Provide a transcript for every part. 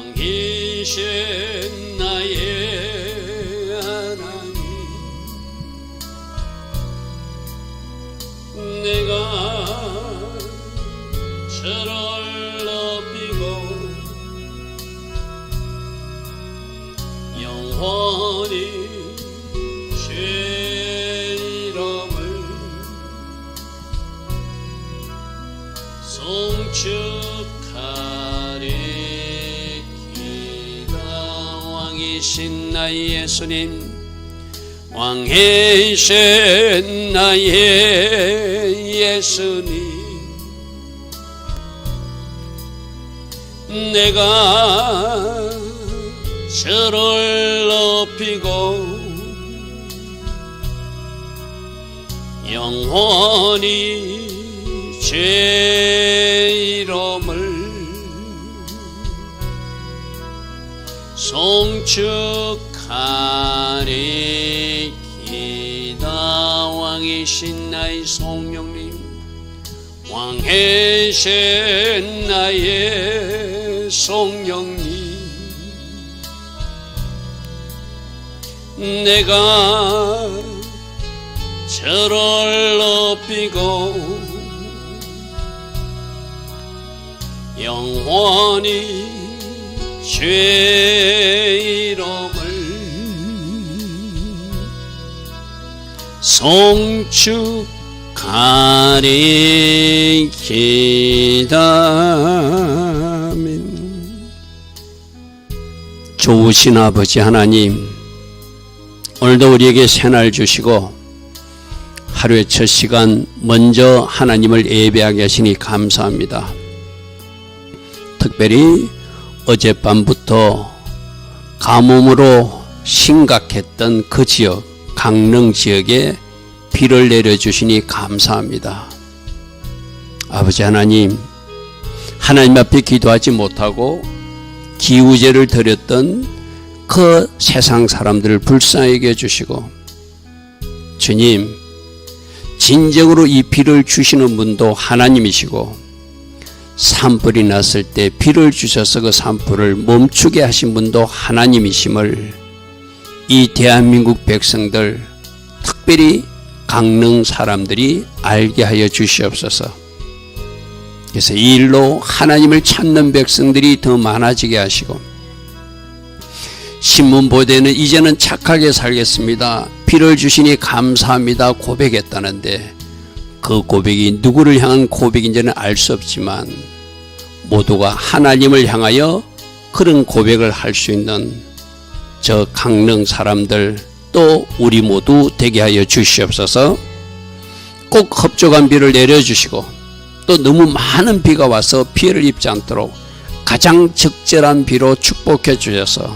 왕이신 나의 하나님, 내가 저를 높이고 영원히 주의 이름을 송축하리이다. 왕이신 나의 예수님, 왕이신 나의 예수님, 내가 저를 높이고 영원히 주의 이름을 송축하리이다. 왕이신 나의 성령님, 왕이신 나의 성령님, 내가 저를 높이고 영원히 주의 이름을 송축하리이다. 아멘. 좋으신 아버지 하나님, 오늘도 우리에게 새날 주시고 하루의 첫 시간 먼저 하나님을 예배하게 하시니 감사합니다. 특별히 어젯밤부터 가뭄으로 심각했던 그 지역, 강릉 지역에 비를 내려주시니 감사합니다. 아버지 하나님, 하나님 앞에 기도하지 못하고 기우제를 드렸던 그 세상 사람들을 불쌍하게 해주시고, 주님, 진정으로 이 비를 주시는 분도 하나님이시고, 산불이 났을 때 비를 주셔서 그 산불을 멈추게 하신 분도 하나님이심을 이 대한민국 백성들, 특별히 강릉 사람들이 알게 하여 주시옵소서. 그래서 이 일로 하나님을 찾는 백성들이 더 많아지게 하시고, 신문 보도에는 이제는 착하게 살겠습니다, 비를 주시니 감사합니다 고백했다는데, 그 고백이 누구를 향한 고백인지는 알 수 없지만 모두가 하나님을 향하여 그런 고백을 할 수 있는 저 강릉 사람들, 또 우리 모두 되게 하여 주시옵소서. 꼭 흡족한 비를 내려주시고, 또 너무 많은 비가 와서 피해를 입지 않도록 가장 적절한 비로 축복해 주셔서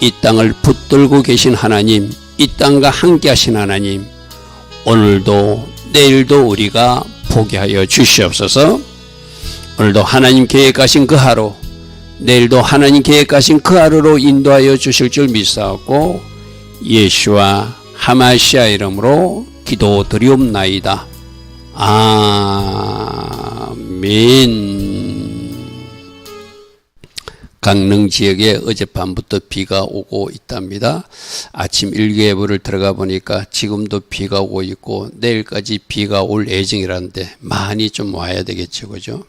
이 땅을 붙들고 계신 하나님, 이 땅과 함께 하신 하나님, 오늘도 내일도 우리가 보게 하여 주시옵소서. 오늘도 하나님 계획하신 그 하루, 내일도 하나님 계획하신 그 하루로 인도하여 주실 줄 믿사옵고 예수와 하마시아 이름으로 기도드리옵나이다. 아멘. 강릉 지역에 어젯밤부터 비가 오고 있답니다. 아침 일기예보를 들어가 보니까 지금도 비가 오고 있고 내일까지 비가 올 예정이라는데 많이 좀 와야 되겠죠, 그죠?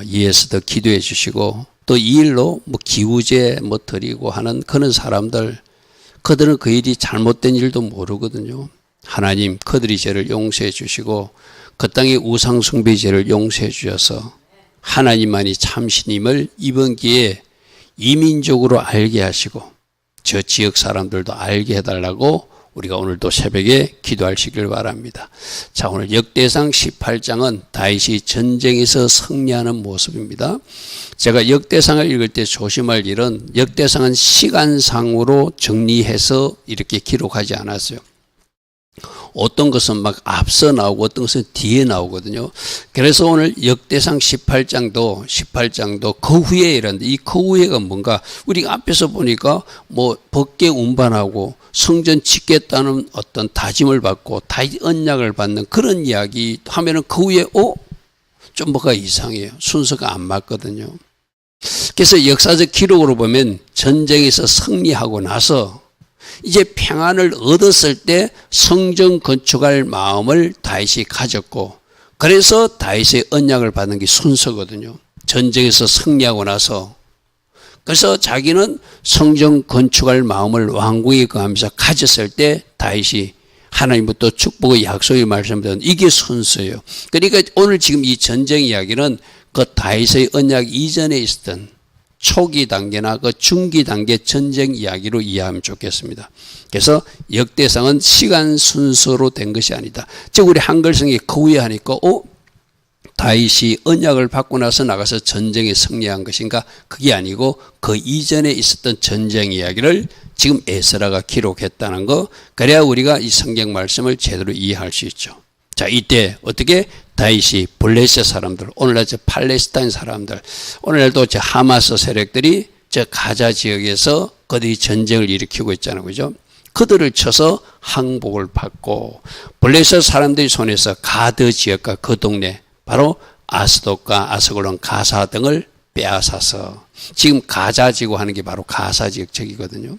이에서 더 기도해 주시고, 또 이 일로 기우제 드리고 하는 그런 사람들, 그들은 그 일이 잘못된 일도 모르거든요. 하나님, 그들이 죄를 용서해 주시고 그 땅의 우상숭배 죄를 용서해 주셔서 하나님만이 참신임을 이번 기회에 이민족으로 알게 하시고 저 지역 사람들도 알게 해달라고 우리가 오늘도 새벽에 기도하시길 바랍니다. 자, 오늘 역대상 18장은 다윗이 전쟁에서 승리하는 모습입니다. 제가 역대상을 읽을 때 조심할 일은, 역대상은 시간상으로 정리해서 이렇게 기록하지 않았어요. 어떤 것은 막 앞서 나오고 어떤 것은 뒤에 나오거든요. 그래서 오늘 역대상 18장도 그 후에 이런데, 이 그 후에가 뭔가, 우리가 앞에서 보니까 법궤 운반하고 성전 짓겠다는 어떤 다짐을 받고 다윗 언약을 받는 그런 이야기 하면은 그 후에 좀 뭐가 이상해요. 순서가 안 맞거든요. 그래서 역사적 기록으로 보면 전쟁에서 승리하고 나서 이제 평안을 얻었을 때 성전 건축할 마음을 다윗이 가졌고, 그래서 다윗의 언약을 받는 게 순서거든요. 전쟁에서 승리하고 나서. 그래서 자기는 성전 건축할 마음을 왕궁에 거하면서 가졌을 때 다윗이 하나님부터 축복의 약속의 말씀을 듣는, 이게 순서예요. 그러니까 오늘 지금 이 전쟁 이야기는 그 다윗의 언약 이전에 있었던 초기 단계나 그 중기 단계 전쟁 이야기로 이해하면 좋겠습니다. 그래서 역대상은 시간 순서로 된 것이 아니다. 즉 우리 한글성이 그 위에 하니까 다윗이 언약을 받고 나서 나가서 전쟁에 승리한 것인가? 그게 아니고 그 이전에 있었던 전쟁 이야기를 지금 에스라가 기록했다는 거, 그래야 우리가 이 성경 말씀을 제대로 이해할 수 있죠. 자, 이때 어떻게 다윗이 블레셋 사람들, 오늘날 저 팔레스타인 사람들, 오늘날도 저 하마스 세력들이 저 가자 지역에서 그들이 전쟁을 일으키고 있잖아요. 그죠? 그들을 쳐서 항복을 받고, 블레셋 사람들의 손에서 가드 지역과 그 동네, 바로 아스돗과 아스글론, 가사 등을 빼앗아서 지금 가자지구 하는 게 바로 가사 지역이거든요.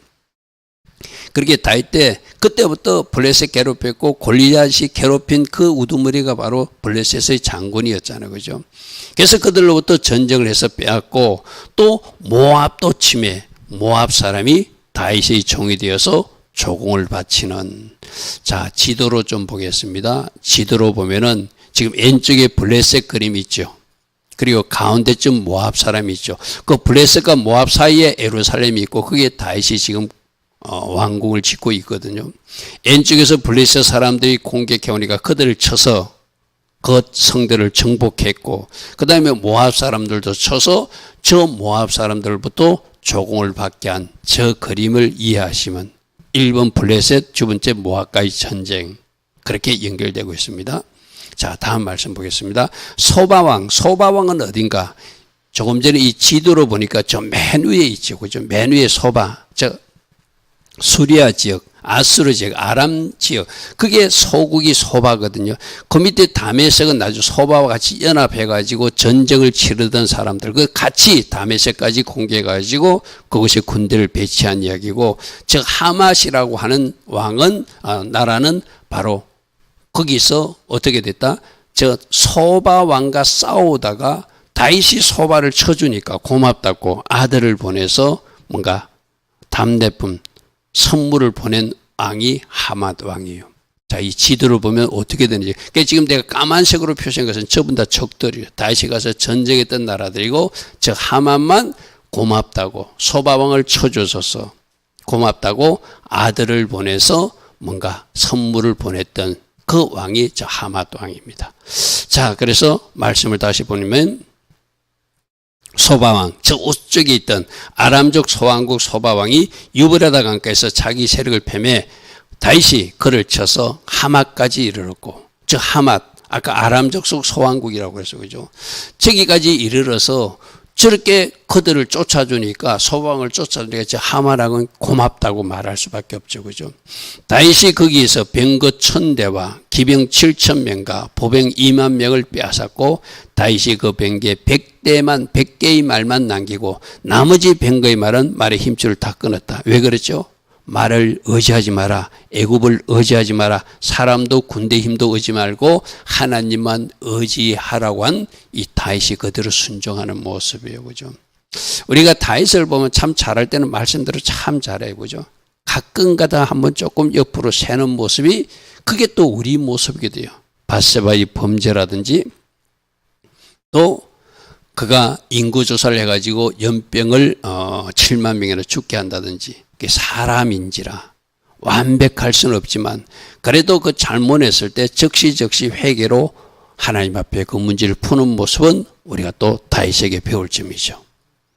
그렇게 다윗 때 그때부터 블레셋 괴롭혔고, 골리앗이 괴롭힌 그 우두머리가 바로 블레셋의 장군이었잖아요. 그죠? 그래서 그들로부터 전쟁을 해서 빼앗고, 또 모압도 침해, 모압 사람이 다윗의 종이 되어서 조공을 바치는. 자, 지도로 좀 보겠습니다. 지도로 보면은 지금 왼쪽에 블레셋 그림이 있죠. 그리고 가운데쯤 모압 사람이 있죠. 그 블레셋과 모압 사이에 예루살렘이 있고, 그게 다윗이 지금 왕궁을 짓고 있거든요. 왼쪽에서 블레셋 사람들이 공격해오니까 그들을 쳐서 그 성들을 정복했고, 그 다음에 모압 사람들도 쳐서 저 모압 사람들부터 조공을 받게 한 저 그림을 이해하시면 1번 블레셋, 두 번째 모압과의 전쟁, 그렇게 연결되고 있습니다. 자, 다음 말씀 보겠습니다. 소바왕은 어딘가? 조금 전에 이 지도로 보니까 저 맨 위에 있죠. 그죠? 맨 위에 소바, 수리아 지역, 아수르 지역, 아람 지역, 그게 소국이 소바거든요. 그 밑에 다메섹은 나중에 소바와 같이 연합해가지고 전쟁을 치르던 사람들, 그 같이 다메섹까지 공개해가지고 그것이 군대를 배치한 이야기고, 즉 하맛이라고 하는 왕은, 나라는 바로 거기서 어떻게 됐다? 저 소바 왕과 싸우다가 다윗이 소바를 쳐주니까 고맙다고 아들을 보내서 뭔가 답례품, 선물을 보낸 왕이 하맛 왕이에요. 자, 이 지도를 보면 어떻게 되는지. 그러니까 지금 내가 까만색으로 표시한 것은 전부 다 적들이에요. 다윗이 가서 전쟁했던 나라들이고, 즉 하맛만 고맙다고, 소바 왕을 쳐줘서 고맙다고 아들을 보내서 뭔가 선물을 보냈던 그 왕이 저 하맛 왕입니다. 자, 그래서 말씀을 다시 보면 소바왕, 저 우쪽에 있던 아람족 소왕국 소바왕이 유브라다 강가에서 자기 세력을 펴매 다윗이 그를 쳐서 하맛까지 이르렀고, 즉 하맛, 아까 아람족 속 소왕국이라고 해서 그죠? 저기까지 이르러서 저렇게 그들을 쫓아주니까, 소왕을 쫓아주니까 저 하마랑은 고맙다고 말할 수밖에 없죠. 그죠? 다윗이 거기에서 병거 1000대와 기병 7000명과 보병 2만 명을 빼앗았고, 다윗이 그 병기에 100개의 말만 남기고 나머지 병거의 말은 말의 힘줄을 다 끊었다. 왜 그랬죠? 말을 의지하지 마라. 애굽을 의지하지 마라. 사람도 군대 힘도 의지 말고 하나님만 의지하라고 한 이 다윗이 그대로 순종하는 모습이에요. 그죠? 우리가 다윗을 보면 참 잘할 때는 말씀대로 참 잘해요. 그죠? 가끔가다 한번 조금 옆으로 새는 모습이, 그게 또 우리 모습이게 돼요. 밧세바의 범죄라든지, 또 그가 인구조사를 해가지고 연병을 7만 명이나 죽게 한다든지, 그게 사람인지라 완벽할 수는 없지만 그래도 그 잘못했을 때 적시적시 회개로 하나님 앞에 그 문제를 푸는 모습은 우리가 또 다윗에게 배울 점이죠.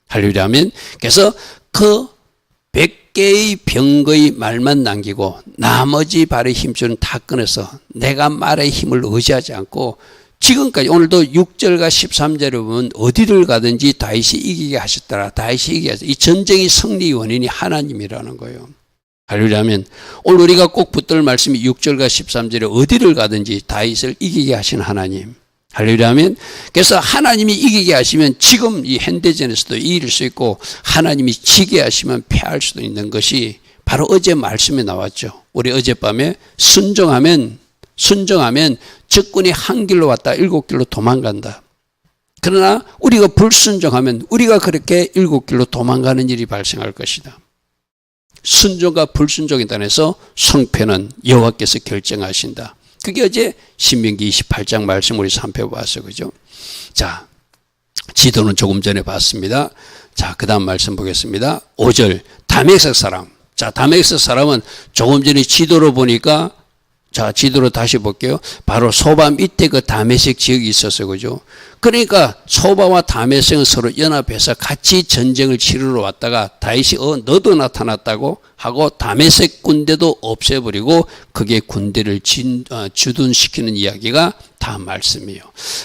할렐루야 하면, 그래서 그 100개의 병거의 말만 남기고 나머지 발의 힘줄은 다 끊어서 내가 말의 힘을 의지하지 않고, 지금까지 오늘도 6절과 13절에 보면 어디를 가든지 다윗이 이기게 하셨더라. 다윗이 이기게 하셨다. 이 전쟁의 승리 원인이 하나님이라는 거예요. 할렐루야 하면, 오늘 우리가 꼭 붙들 말씀이 6절과 13절에 어디를 가든지 다윗을 이기게 하신 하나님. 할렐루야 하면, 그래서 하나님이 이기게 하시면 지금 이 현대전에서도 이길 수 있고, 하나님이 지게 하시면 패할 수도 있는 것이 바로 어제 말씀에 나왔죠. 우리 어젯밤에 순종하면 적군이 한 길로 왔다 7길로 도망간다. 그러나 우리가 불순종하면 우리가 그렇게 7길로 도망가는 일이 발생할 것이다. 순종과 불순종에 관해서 성패는 여호와께서 결정하신다. 그게 어제 신명기 28장 말씀 우리 살펴봤어요. 그죠? 자, 지도는 조금 전에 봤습니다. 자, 그 다음 말씀 보겠습니다. 5절, 다메섹 사람. 자, 다메섹 사람은 조금 전에 지도로 보니까, 자, 지도로 다시 볼게요. 바로 소바 밑에 그 다메섹 지역이 있었어요. 그죠? 그러니까 소바와 다메섹은 서로 연합해서 같이 전쟁을 치르러 왔다가 다윗이 너도 나타났다고 하고 다메섹 군대도 없애버리고 그게 군대를 주둔시키는 이야기가 다 말씀이에요.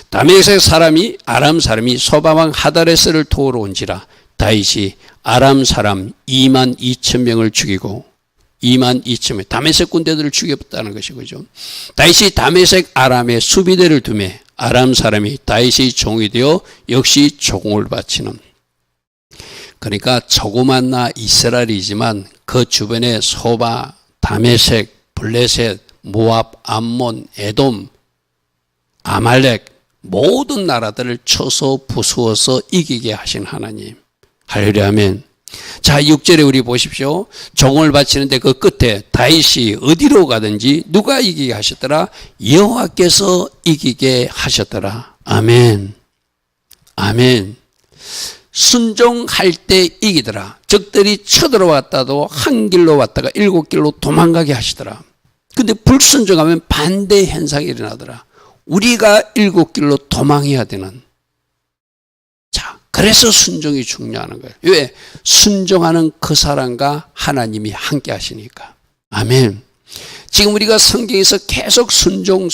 다메섹 사람이 아람 사람이 소바왕 하다레스를 도우러 온지라 다윗이 아람 사람 2만 2천 명을 죽이고 2만 2천 명 다메섹 군대들을 죽였다는 것이 그죠. 다윗이 다메섹 아람에 수비대를 두매 아람 사람이 다윗이 종이 되어 역시 조공을 바치는. 그러니까 조그만 나 이스라엘이지만 그 주변에 소바, 다메섹, 블레셋, 모압, 암몬, 에돔, 아말렉 모든 나라들을 쳐서 부수어서 이기게 하신 하나님. 할렐루야 아멘. 자, 6절에 우리 보십시오. 종을 바치는데 그 끝에 다윗이 어디로 가든지 누가 이기게 하셨더라? 여호와께서 이기게 하셨더라. 아멘. 아멘. 순종할 때 이기더라. 적들이 쳐들어왔다도 한 길로 왔다가 7길로 도망가게 하시더라. 근데 불순종하면 반대 현상이 일어나더라. 우리가 7길로 도망해야 되는. 그래서 순종이 중요한 거예요. 왜? 순종하는 그 사람과 하나님이 함께 하시니까. 아멘. 지금 우리가 성경에서 계속 순종이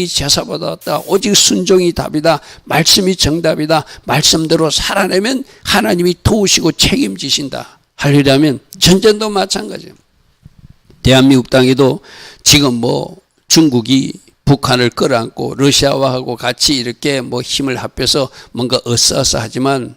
제사받았다. 오직 순종이 답이다. 말씀이 정답이다. 말씀대로 살아내면 하나님이 도우시고 책임지신다. 할렐루야 하면 전쟁도 마찬가지예요. 대한민국 땅에도 지금 중국이 북한을 끌어안고 러시아와하고 같이 이렇게 힘을 합해서 뭔가 어싸어싸하지만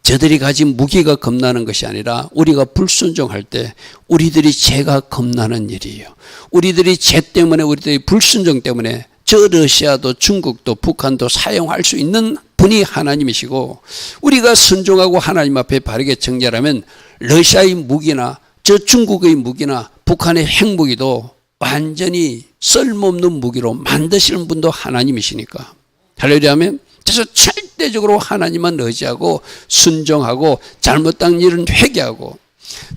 저들이 가진 무기가 겁나는 것이 아니라 우리가 불순종할 때 우리들이 죄가 겁나는 일이에요. 우리들이 죄 때문에 우리들이 불순종 때문에 저 러시아도 중국도 북한도 사용할 수 있는 분이 하나님이시고 우리가 순종하고 하나님 앞에 바르게 정죄하면 러시아의 무기나 저 중국의 무기나 북한의 핵무기도 완전히 쓸모없는 무기로 만드시는 분도 하나님이시니까. 할렐루야 하면 그래서 절대적으로 하나님만 의지하고 순종하고 잘못된 일은 회개하고.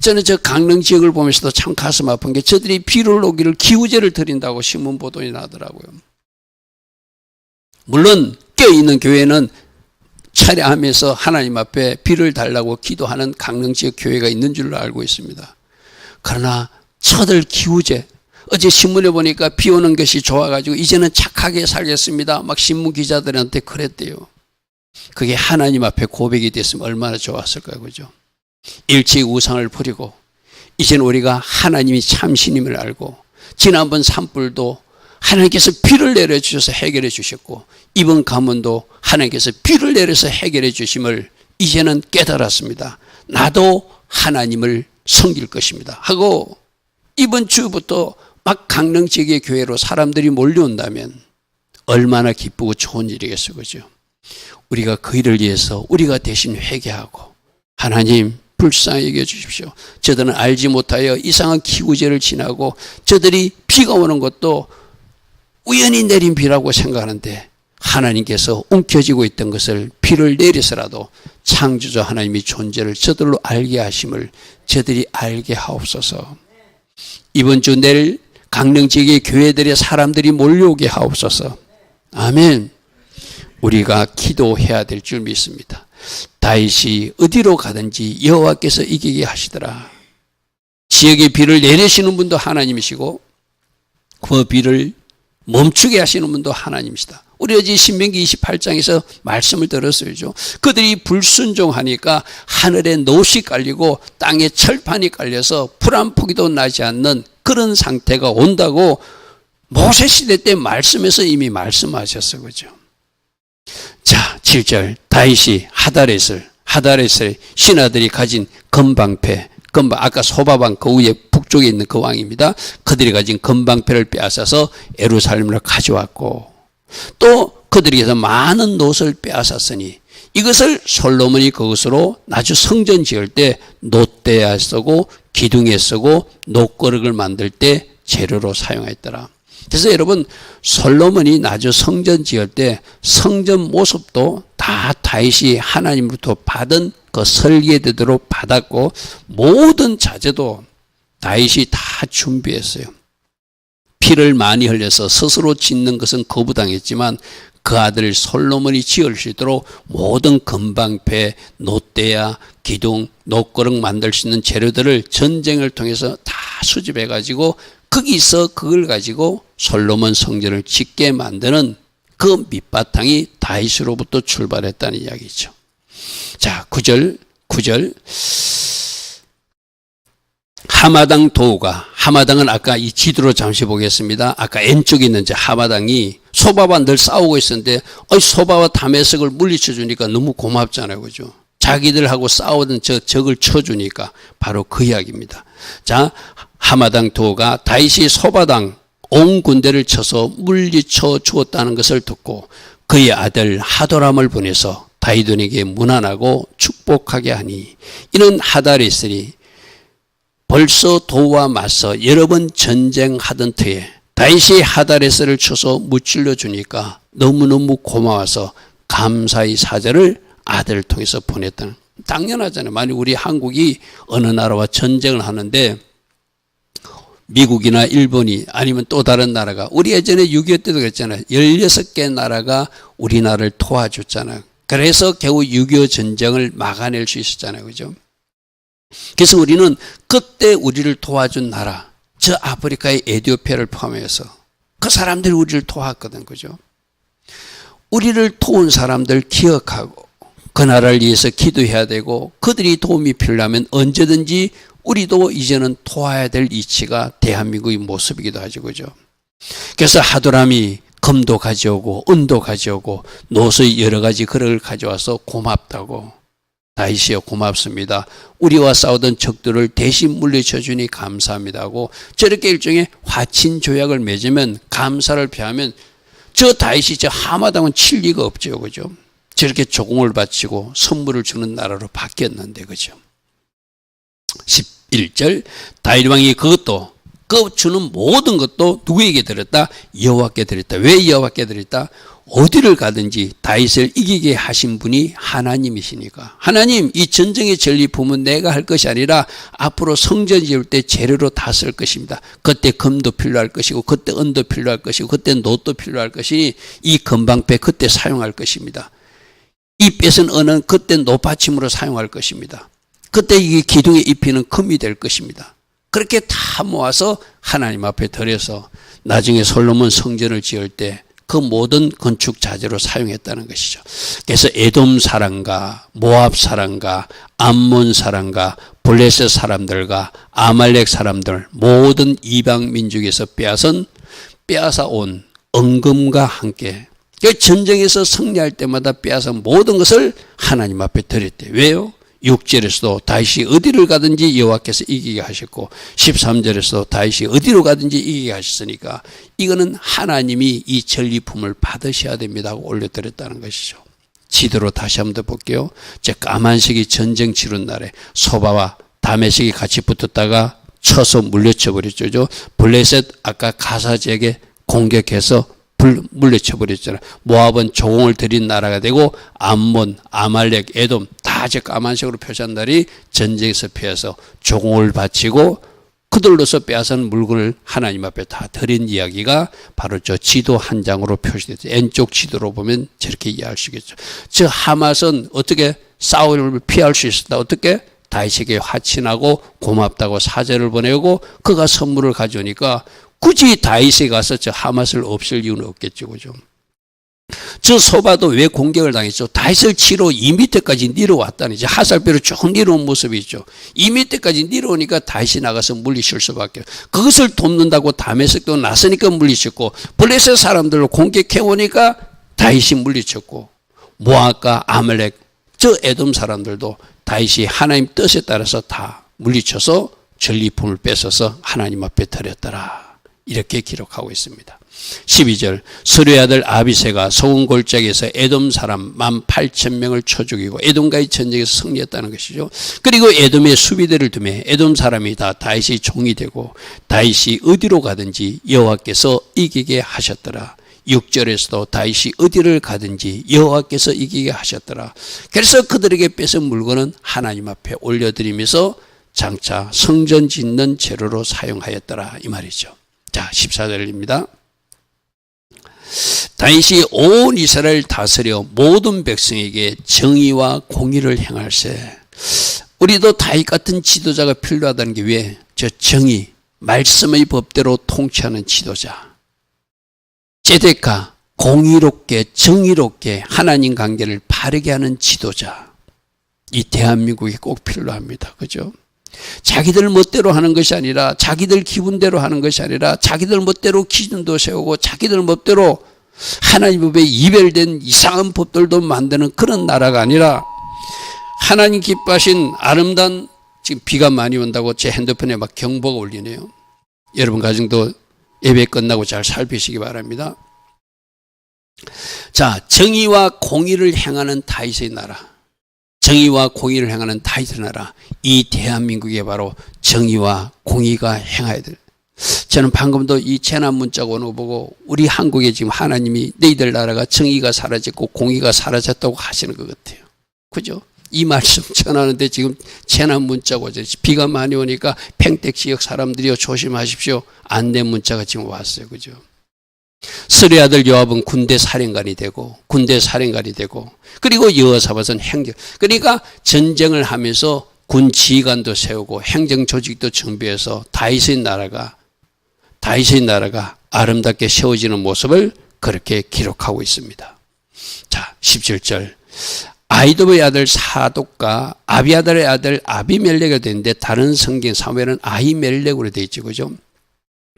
저는 저 강릉 지역을 보면서도 참 가슴 아픈 게 저들이 비를 오기를 기우제를 드린다고 신문 보도에 나더라고요. 물론 껴있는 교회는 차례하면서 하나님 앞에 비를 달라고 기도하는 강릉 지역 교회가 있는 줄로 알고 있습니다. 그러나 저들 기우제, 어제 신문에 보니까 비 오는 것이 좋아가지고 이제는 착하게 살겠습니다. 막 신문 기자들한테 그랬대요. 그게 하나님 앞에 고백이 됐으면 얼마나 좋았을까요? 그죠? 일찍 우상을 버리고 이제는 우리가 하나님이 참신임을 알고 지난번 산불도 하나님께서 비를 내려주셔서 해결해 주셨고 이번 가뭄도 하나님께서 비를 내려서 해결해 주심을 이제는 깨달았습니다. 나도 하나님을 섬길 것입니다 하고 이번 주부터 막 강릉 지역의 교회로 사람들이 몰려온다면 얼마나 기쁘고 좋은 일이겠어요. 그죠? 우리가 그 일을 위해서 우리가 대신 회개하고 하나님 불쌍히 여겨 주십시오. 저들은 알지 못하여 이상한 기우제를 지나고 저들이 비가 오는 것도 우연히 내린 비라고 생각하는데 하나님께서 움켜쥐고 있던 것을 비를 내리서라도 창조주 하나님의 존재를 저들로 알게 하심을 저들이 알게 하옵소서. 이번 주 내일 강릉 지역의 교회들의 사람들이 몰려오게 하옵소서. 아멘. 우리가 기도해야 될 줄 믿습니다. 다윗이 어디로 가든지 여호와께서 이기게 하시더라. 지역의 비를 내리시는 분도 하나님이시고 그 비를 멈추게 하시는 분도 하나님이시다. 우리 어제 신명기 28장에서 말씀을 들었어요. 그들이 불순종하니까 하늘에 노시 깔리고 땅에 철판이 깔려서 불 한 포기도 나지 않는 그런 상태가 온다고 모세 시대 때 말씀에서 이미 말씀하셨어. 그죠? 자, 7절. 다윗이 하다렛의 신하들이 가진 건방패, 아까 소바방 그 위에 북쪽에 있는 그 왕입니다. 그들이 가진 건방패를 빼앗아서 예루살렘으로 가져왔고, 또 그들에게서 많은 놋을 빼앗았으니 이것을 솔로몬이 그것으로 나주 성전 지을 때 놋대에 쓰고 기둥에 쓰고 놋거릇을 만들 때 재료로 사용했더라. 그래서 여러분, 솔로몬이 나주 성전 지을 때 성전 모습도 다 다윗이 하나님으로부터 받은 그 설계대로 받았고, 모든 자재도 다윗이 다 준비했어요. 피를 많이 흘려서 스스로 짓는 것은 거부당했지만 그 아들 솔로몬이 지을 수 있도록 모든 건방패, 놋대야, 기둥, 놋거릇 만들 수 있는 재료들을 전쟁을 통해서 다 수집해 가지고 거기서 그걸 가지고 솔로몬 성전을 짓게 만드는 그 밑바탕이 다윗으로부터 출발했다는 이야기죠. 자, 9절. 하마당 도우가, 하마당은 아까 이 지도로 잠시 보겠습니다. 아까 왼쪽에 있는 하마당이 소바와 늘 싸우고 있었는데 소바와 다메섹을 물리쳐 주니까 너무 고맙잖아요. 그죠? 자기들하고 싸우던 적을 쳐주니까 바로 그 이야기입니다. 자, 하마당 도우가 다윗이 소바당 온 군대를 쳐서 물리쳐 주었다는 것을 듣고 그의 아들 하도람을 보내서 다윗에게 문안하고 축복하게 하니, 이는 하다렛이 벌써 도우와 맞서 여러 번 전쟁하던 터에 다윗이 하다렛을 쳐서 무찔러 주니까 너무너무 고마워서 감사의 사절을 아들을 통해서 보냈다는. 당연하잖아요. 만약 우리 한국이 어느 나라와 전쟁을 하는데 미국이나 일본이 아니면 또 다른 나라가, 우리 예전에 6.25 때도 그랬잖아요. 16개 나라가 우리나라를 도와줬잖아요. 그래서 겨우 6.25 전쟁을 막아낼 수 있었잖아요. 그죠? 그래서 우리는 그때 우리를 도와준 나라, 저 아프리카의 에티오피아를 포함해서 그 사람들이 우리를 도왔거든. 그죠? 우리를 도운 사람들 기억하고 그 나라를 위해서 기도해야 되고, 그들이 도움이 필요하면 언제든지 우리도 이제는 도와야 될 이치가 대한민국의 모습이기도 하죠. 그죠? 그래서 하도람이 금도 가져오고 은도 가져오고 놋의 여러 가지 그릇을 가져와서 고맙다고. 다윗이여 고맙습니다. 우리와 싸우던 적들을 대신 물리쳐 주니 감사합니다 하고, 저렇게 일종의 화친 조약을 맺으면, 감사를 표하면 저 다윗이 저 하마당은 칠 리가 없죠. 그죠? 저렇게 조공을 바치고 선물을 주는 나라로 바뀌었는데. 그죠? 11절. 다윗 왕이 그것도, 그 주는 모든 것도 누구에게 드렸다? 여호와께 드렸다. 왜 여호와께 드렸다? 어디를 가든지 다윗을 이기게 하신 분이 하나님이시니까. 하나님, 이 전쟁의 전리품은 내가 할 것이 아니라 앞으로 성전 지을 때 재료로 다 쓸 것입니다. 그때 금도 필요할 것이고, 그때 은도 필요할 것이고, 그때 놋도 필요할 것이니 이 건방패 그때 사용할 것입니다. 이 뺏은 은은 그때 놋받침으로 사용할 것입니다. 그때 이게 기둥에 입히는 금이 될 것입니다. 그렇게 다 모아서 하나님 앞에 드려서 나중에 솔로몬 성전을 지을 때 그 모든 건축 자재로 사용했다는 것이죠. 그래서 에돔 사람과 모압 사람과 암몬 사람과 블레셋 사람들과 아말렉 사람들, 모든 이방 민족에서 빼앗아 온 은금과 함께, 전쟁에서 승리할 때마다 빼앗아 모든 것을 하나님 앞에 드렸대. 왜요? 6절에서도 다윗이 어디를 가든지 여호와께서 이기게 하셨고, 13절에서도 다윗이 어디로 가든지 이기게 하셨으니까 이거는 하나님이 이 전리품을 받으셔야 됩니다 하고 올려드렸다는 것이죠. 지도로 다시 한번 더 볼게요. 제 까만색이 전쟁 치른 날에 소바와 다메섹이 같이 붙었다가 쳐서 물려쳐 버렸죠. 블레셋 아까 가사 지역에 공격해서 물려쳐 버렸잖아요. 모압은 조공을 들인 나라가 되고, 암몬, 아말렉, 에돔 다 저 까만색으로 표시한 날이 전쟁에서 피해서 조공을 바치고 그들로서 빼앗은 물건을 하나님 앞에 다 드린 이야기가 바로 저 지도 한 장으로 표시됐죠. 왼쪽 지도로 보면 저렇게 이해할 수 있겠죠. 저 하맛은 어떻게 싸움을 피할 수 있었다? 어떻게? 다윗에게 화친하고 고맙다고 사절을 보내고 그가 선물을 가져오니까 굳이 다윗에 가서 저 하맛을 없앨 이유는 없겠죠. 그죠? 저 소바도 왜 공격을 당했죠? 다윗을 치러 2m까지 내려왔다니, 이제 하살표로 쭉 내려온 모습이 있죠. 2m까지 내려오니까 다윗이 나가서 물리칠 수밖에. 그것을 돕는다고 다메섹도 나서니까 물리쳤고, 블레셋 사람들을 공격해오니까 다윗이 물리쳤고, 모압과 아말렉, 저 에돔 사람들도 다윗이 하나님 뜻에 따라서 다 물리쳐서 전리품을 뺏어서 하나님 앞에 드렸더라. 이렇게 기록하고 있습니다. 12절, 스루의 아들 아비새가 소금 골짜기에서 에돔 사람 18,000명을 쳐 죽이고 에돔과의 전쟁에서 승리했다는 것이죠. 그리고 에돔의 수비대를 두매 에돔 사람이 다 다윗이 종이 되고 다윗이 어디로 가든지 여호와께서 이기게 하셨더라. 6절에서도 다윗이 어디를 가든지 여호와께서 이기게 하셨더라. 그래서 그들에게 뺏은 물건은 하나님 앞에 올려드리면서 장차 성전 짓는 재료로 사용하였더라, 이 말이죠. 자, 14절입니다. 다윗이 온 이스라엘 다스려 모든 백성에게 정의와 공의를 행할세. 우리도 다윗 같은 지도자가 필요하다는 게 왜? 저 정의, 말씀의 법대로 통치하는 지도자. 제데카, 공의롭게 정의롭게 하나님 관계를 바르게 하는 지도자. 이 대한민국에 꼭 필요합니다. 그죠? 자기들 멋대로 하는 것이 아니라, 자기들 기분대로 하는 것이 아니라, 자기들 멋대로 기준도 세우고 자기들 멋대로 하나님 법에 이별된 이상한 법들도 만드는 그런 나라가 아니라, 하나님 기뻐하신 아름다운, 지금 비가 많이 온다고 제 핸드폰에 막 경보가 울리네요. 여러분 가정도 예배 끝나고 잘 살피시기 바랍니다. 자, 정의와 공의를 행하는 다윗의 나라, 정의와 공의를 행하는 다윗의 나라, 이 대한민국에 바로 정의와 공의가 행해야 될. 저는 방금도 이 재난 문자가 오는 거 보고 우리 한국에 지금 하나님이 너희들 나라가 정의가 사라졌고 공의가 사라졌다고 하시는 것 같아요. 그죠? 이 말씀 전하는데 지금 재난 문자가 오죠. 비가 많이 오니까 평택 지역 사람들이요 조심하십시오. 안내 문자가 지금 왔어요. 그죠? 스루의 아들 요압은 군대 사령관이 되고 그리고 여호사밧은 행정, 그러니까 전쟁을 하면서 군 지휘관도 세우고 행정 조직도 정비해서 다윗의 나라가 아름답게 세워지는 모습을 그렇게 기록하고 있습니다. 자, 17절, 아히도의 아들 사독과 아비아달의 아들 아비멜렉이 되는데 다른 성경 사무엘은 아히멜렉으로 되어 있죠. 그죠?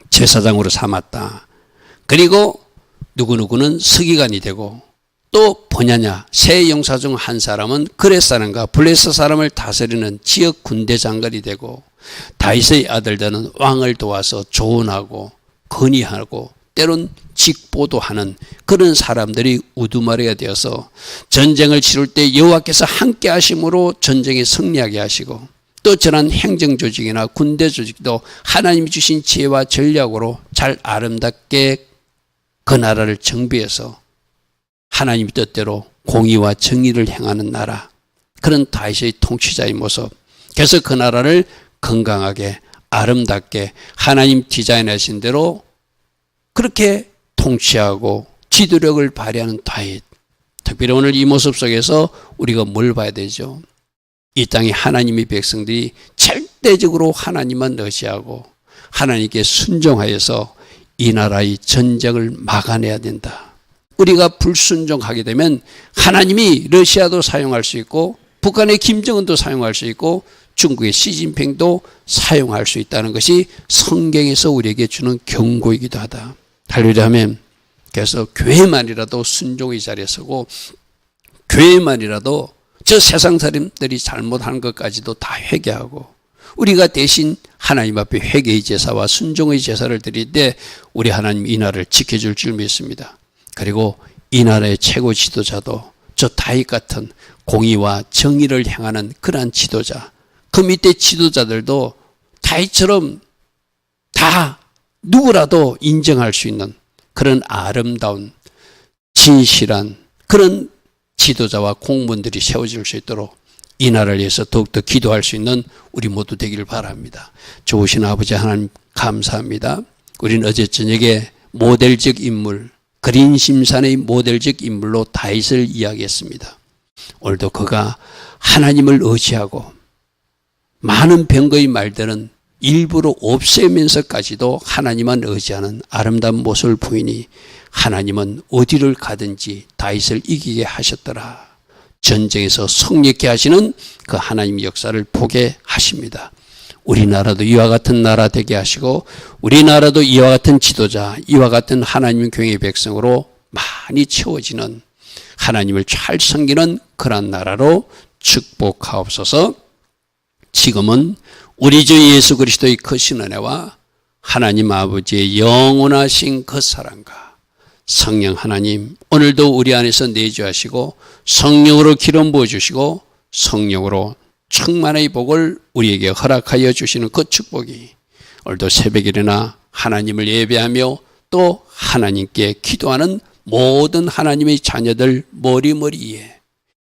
제사장으로 삼았다. 그리고 누구누구는 서기관이 되고, 또 보냐냐, 세 용사 중 한 사람은 그렛 사람과 블레셋 사람을 다스리는 지역 군대 장관이 되고, 다윗의 아들들은 왕을 도와서 조언하고 건의하고 때론 직보도 하는 그런 사람들이 우두머리가 되어서 전쟁을 치를 때 여호와께서 함께 하심으로 전쟁에 승리하게 하시고, 또 저런 행정 조직이나 군대 조직도 하나님이 주신 지혜와 전략으로 잘 아름답게 그 나라를 정비해서 하나님 뜻대로 공의와 정의를 행하는 나라, 그런 다윗의 통치자의 모습. 그래서 그 나라를 건강하게 아름답게 하나님 디자인하신 대로 그렇게 통치하고 지도력을 발휘하는 다윗. 특별히 오늘 이 모습 속에서 우리가 뭘 봐야 되죠? 이 땅에 하나님의 백성들이 절대적으로 하나님만 의지하고 하나님께 순종하여서 이 나라의 전쟁을 막아내야 된다. 우리가 불순종하게 되면 하나님이 러시아도 사용할 수 있고 북한의 김정은도 사용할 수 있고 중국의 시진핑도 사용할 수 있다는 것이 성경에서 우리에게 주는 경고이기도 하다. 할렐루야 하면, 그래서 교회만이라도 순종의 자리에 서고, 교회만이라도 저 세상 사람들이 잘못하는 것까지도 다 회개하고, 우리가 대신 하나님 앞에 회개의 제사와 순종의 제사를 드릴 때 우리 하나님 이 나라를 지켜줄 줄 믿습니다. 그리고 이 나라의 최고 지도자도 저 다윗 같은 공의와 정의를 행하는 그러한 지도자, 그 밑에 지도자들도 다윗처럼 다 누구라도 인정할 수 있는 그런 아름다운 진실한 그런 지도자와 공무원들이 세워질 수 있도록 이 나라를 위해서 더욱더 기도할 수 있는 우리 모두 되기를 바랍니다. 좋으신 아버지 하나님 감사합니다. 우리는 어제 저녁에 모델적 인물, 그린심산의 모델적 인물로 다윗을 이야기했습니다. 오늘도 그가 하나님을 의지하고 많은 병거의 말들은 일부러 없애면서까지도 하나님만 의지하는 아름다운 모습을 보이니 하나님은 어디를 가든지 다윗을 이기게 하셨더라. 전쟁에서 성립케 하시는 그 하나님의 역사를 보게 하십니다. 우리나라도 이와 같은 나라 되게 하시고 우리나라도 이와 같은 지도자, 이와 같은 하나님 교회의 백성으로 많이 채워지는 하나님을 잘 섬기는 그런 나라로 축복하옵소서. 지금은 우리 주 예수 그리스도의 크신 은혜와 하나님 아버지의 영원하신 그 사랑과 성령 하나님 오늘도 우리 안에서 내주하시고 성령으로 기름 부어주시고 성령으로 충만의 복을 우리에게 허락하여 주시는 그 축복이 오늘도 새벽에 일어나 하나님을 예배하며 또 하나님께 기도하는 모든 하나님의 자녀들 머리머리에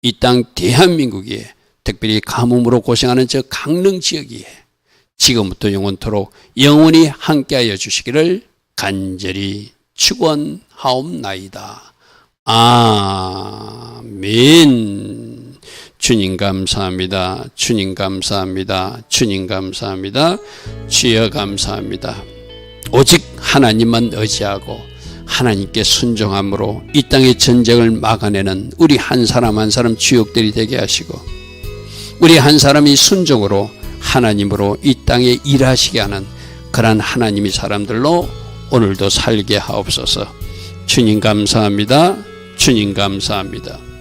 이 땅 대한민국에 특별히 가뭄으로 고생하는 저 강릉 지역에 지금부터 영원토록 영원히 함께하여 주시기를 간절히 축원하옵나이다. 아멘. 주님 감사합니다. 주님 감사합니다. 주님 감사합니다. 주여 감사합니다. 오직 하나님만 의지하고 하나님께 순종함으로 이 땅의 전쟁을 막아내는 우리 한 사람 한 사람 주역들이 되게 하시고 우리 한 사람이 순종으로 하나님으로 이 땅에 일하시게 하는 그러한 하나님의 사람들로 오늘도 살게 하옵소서. 주님 감사합니다. 주님 감사합니다.